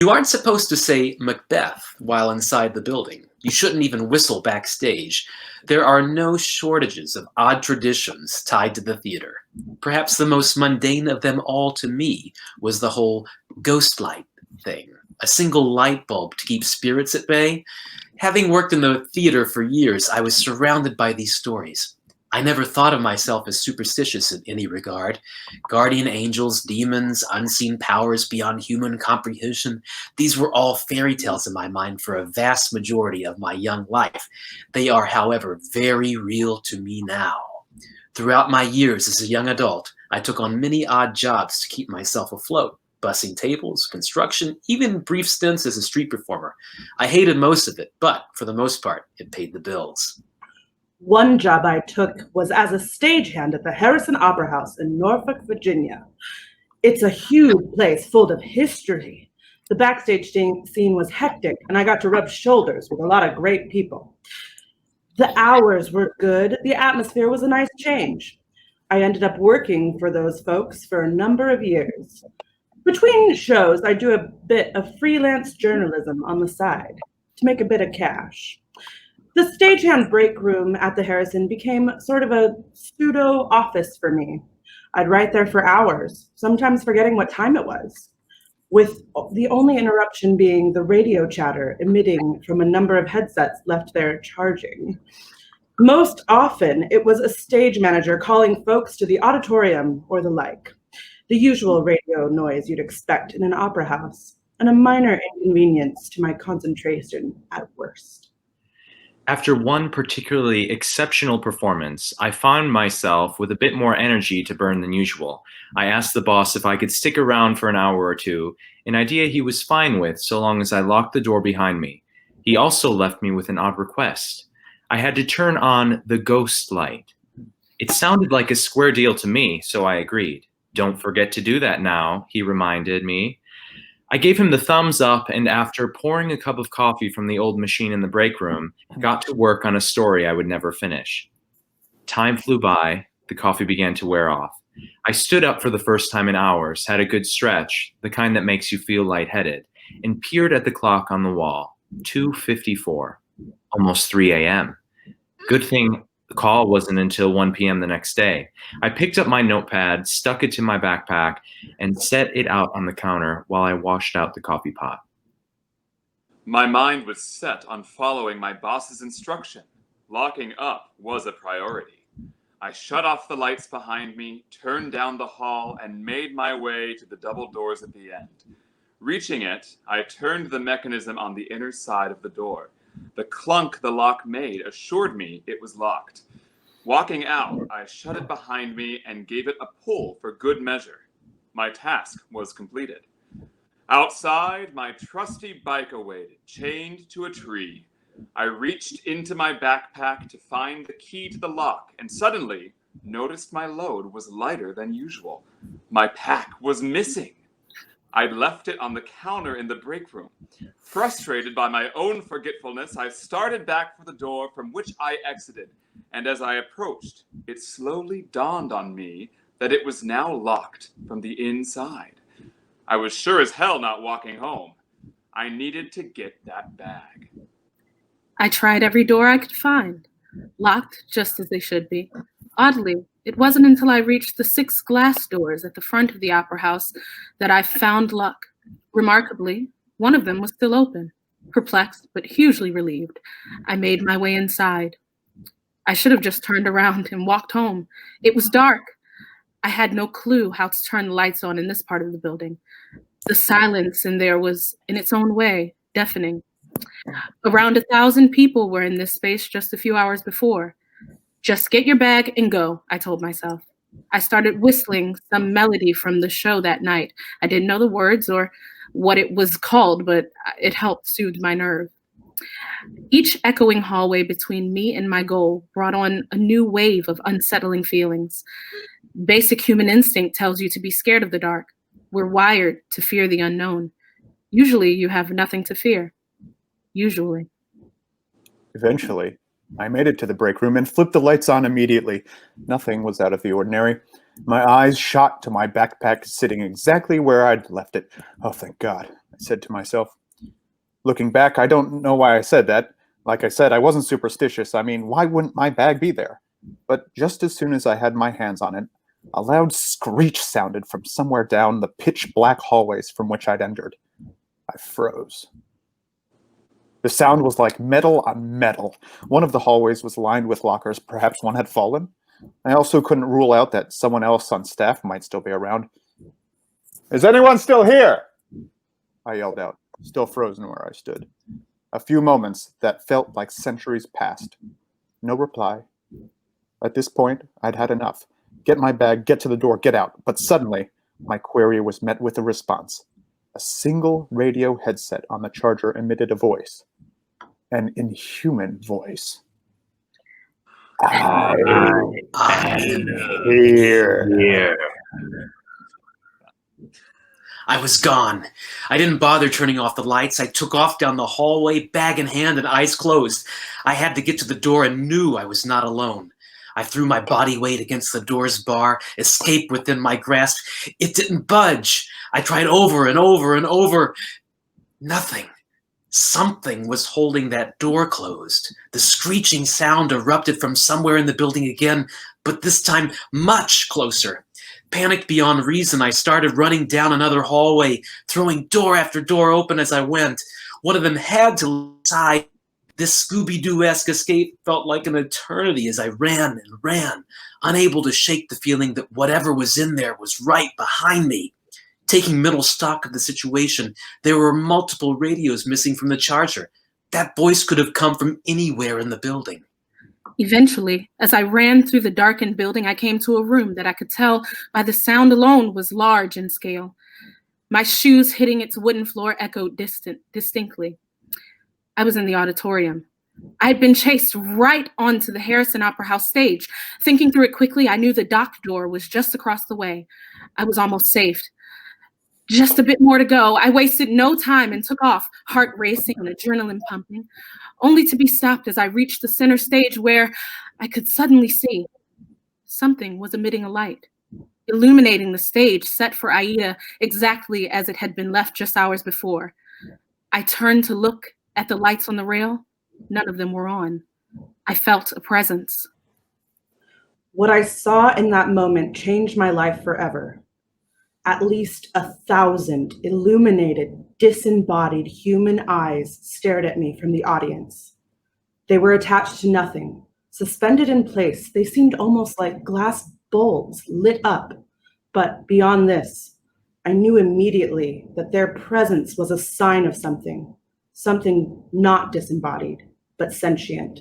You aren't supposed to say Macbeth while inside the building. You shouldn't even whistle backstage. There are no shortages of odd traditions tied to the theater. Perhaps the most mundane of them all to me was the whole ghost light thing. A single light bulb to keep spirits at bay. Having worked in the theater for years, I was surrounded by these stories. I never thought of myself as superstitious in any regard. Guardian angels, demons, unseen powers beyond human comprehension, these were all fairy tales in my mind for a vast majority of my young life. They are, however, very real to me now. Throughout my years as a young adult, I took on many odd jobs to keep myself afloat. Bussing tables, construction, even brief stints as a street performer. I hated most of it, but for the most part, it paid the bills. One job I took was as a stagehand at the Harrison Opera House in Norfolk, Virginia. It's a huge place full of history. The backstage scene was hectic, and I got to rub shoulders with a lot of great people. The hours were good. The atmosphere was a nice change. I ended up working for those folks for a number of years. Between shows, I do a bit of freelance journalism on the side to make a bit of cash. The stagehand break room at the Harrison became sort of a pseudo office for me. I'd write there for hours, sometimes forgetting what time it was, with the only interruption being the radio chatter emitting from a number of headsets left there charging. Most often, it was a stage manager calling folks to the auditorium or the like. The usual radio noise you'd expect in an opera house, and a minor inconvenience to my concentration at worst. After one particularly exceptional performance, I found myself with a bit more energy to burn than usual. I asked the boss if I could stick around for an hour or two, an idea he was fine with so long as I locked the door behind me. He also left me with an odd request. I had to turn on the ghost light. It sounded like a square deal to me, so I agreed. "Don't forget to do that now," he reminded me. I gave him the thumbs up, and after pouring a cup of coffee from the old machine in the break room, got to work on a story I would never finish. Time flew by. The coffee began to wear off. I stood up for the first time in hours, had a good stretch, the kind that makes you feel lightheaded, and peered at the clock on the wall. 2:54, almost 3 a.m. Good thing the call wasn't until 1 p.m. the next day. I picked up my notepad, stuck it to my backpack, and set it out on the counter while I washed out the coffee pot. My mind was set on following my boss's instruction. Locking up was a priority. I shut off the lights behind me, turned down the hall, and made my way to the double doors at the end. Reaching it, I turned the mechanism on the inner side of the door. The clunk the lock made assured me it was locked. Walking out, I shut it behind me and gave it a pull for good measure. My task was completed. Outside, my trusty bike awaited, chained to a tree. I reached into my backpack to find the key to the lock and suddenly noticed my load was lighter than usual. My pack was missing. I'd left it on the counter in the break room. Frustrated by my own forgetfulness, I started back for the door from which I exited, and as I approached, it slowly dawned on me that it was now locked from the inside. I was sure as hell not walking home. I needed to get that bag. I tried every door I could find, locked just as they should be. Oddly, it wasn't until I reached the 6 glass doors at the front of the opera house that I found luck. Remarkably, one of them was still open. Perplexed but hugely relieved, I made my way inside. I should have just turned around and walked home. It was dark. I had no clue how to turn the lights on in this part of the building. The silence in there was, in its own way, deafening. Around 1,000 people were in this space just a few hours before. Just get your bag and go, I told myself. I started whistling some melody from the show that night. I didn't know the words or what it was called, but it helped soothe my nerve. Each echoing hallway between me and my goal brought on a new wave of unsettling feelings. Basic human instinct tells you to be scared of the dark. We're wired to fear the unknown. Usually you have nothing to fear. Usually. Eventually, I made it to the break room and flipped the lights on immediately. Nothing was out of the ordinary. My eyes shot to my backpack sitting exactly where I'd left it. Oh, thank God. I said to myself. Looking back, I don't know why I said that. Like I said, I wasn't superstitious. I mean, why wouldn't my bag be there? But just as soon as I had my hands on it, a loud screech sounded from somewhere down the pitch-black hallways from which I'd entered. I froze. The sound was like metal on metal. One of the hallways was lined with lockers. Perhaps one had fallen. I also couldn't rule out that someone else on staff might still be around. Is anyone still here? I yelled out, still frozen where I stood. A few moments that felt like centuries passed. No reply. At this point, I'd had enough. Get my bag, get to the door, get out. But suddenly, my query was met with a response. A single radio headset on the charger emitted a voice. An inhuman voice. I am here. I was gone. I didn't bother turning off the lights. I took off down the hallway, bag in hand and eyes closed. I had to get to the door and knew I was not alone. I threw my body weight against the door's bar, escape within my grasp. It didn't budge. I tried over and over and over. Nothing. Something was holding that door closed. The screeching sound erupted from somewhere in the building again, but this time much closer. Panicked beyond reason, I started running down another hallway, throwing door after door open as I went. One of them had to sigh. This Scooby-Doo-esque escape felt like an eternity as I ran and ran, unable to shake the feeling that whatever was in there was right behind me. Taking middle stock of the situation, there were multiple radios missing from the charger. That voice could have come from anywhere in the building. Eventually, as I ran through the darkened building, I came to a room that I could tell by the sound alone was large in scale. My shoes hitting its wooden floor echoed distinctly. I was in the auditorium. I had been chased right onto the Harrison Opera House stage. Thinking through it quickly, I knew the dock door was just across the way. I was almost safe. Just a bit more to go. I wasted no time and took off, heart racing and adrenaline pumping, only to be stopped as I reached the center stage where I could suddenly see something was emitting a light, illuminating the stage set for Aida exactly as it had been left just hours before. I turned to look at the lights on the rail. None of them were on. I felt a presence. What I saw in that moment changed my life forever. At least 1,000 illuminated, disembodied human eyes stared at me from the audience. They were attached to nothing, suspended in place. They seemed almost like glass bulbs lit up. But beyond this, I knew immediately that their presence was a sign of something not disembodied, but sentient.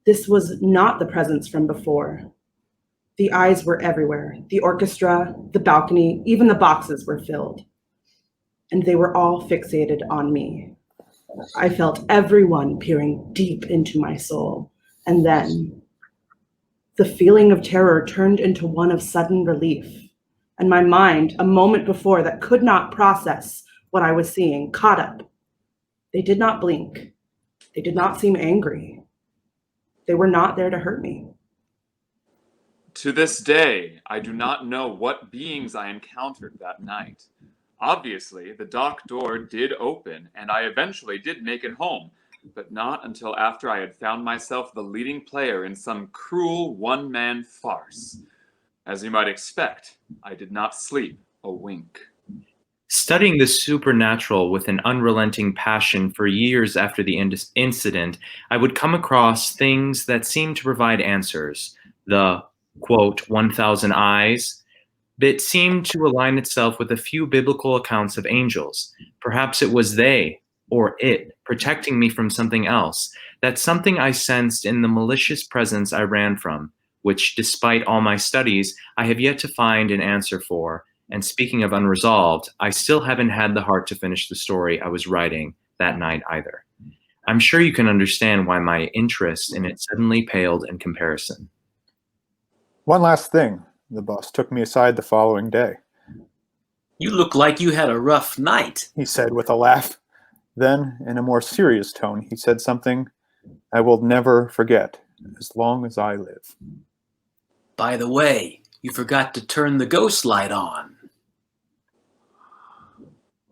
This was not the presence from before. The eyes were everywhere. The orchestra, the balcony, even the boxes were filled. And they were all fixated on me. I felt everyone peering deep into my soul. And then the feeling of terror turned into one of sudden relief. And my mind, a moment before that could not process what I was seeing, caught up. They did not blink. They did not seem angry. They were not there to hurt me. To this day, I do not know what beings I encountered that night. Obviously, the dock door did open, and I eventually did make it home, but not until after I had found myself the leading player in some cruel one-man farce. As you might expect, I did not sleep a wink. Studying the supernatural with an unrelenting passion for years after the incident, I would come across things that seemed to provide answers. The quote, 1,000 eyes, bit seemed to align itself with a few biblical accounts of angels. Perhaps it was they, or it, protecting me from something else. That something I sensed in the malicious presence I ran from, which, despite all my studies, I have yet to find an answer for. And speaking of unresolved, I still haven't had the heart to finish the story I was writing that night either. I'm sure you can understand why my interest in it suddenly paled in comparison. One last thing. The boss took me aside the following day. You look like you had a rough night, He said with a laugh. Then, in a more serious tone, he said something I will never forget as long as I live. By the way, you forgot to turn the ghost light on.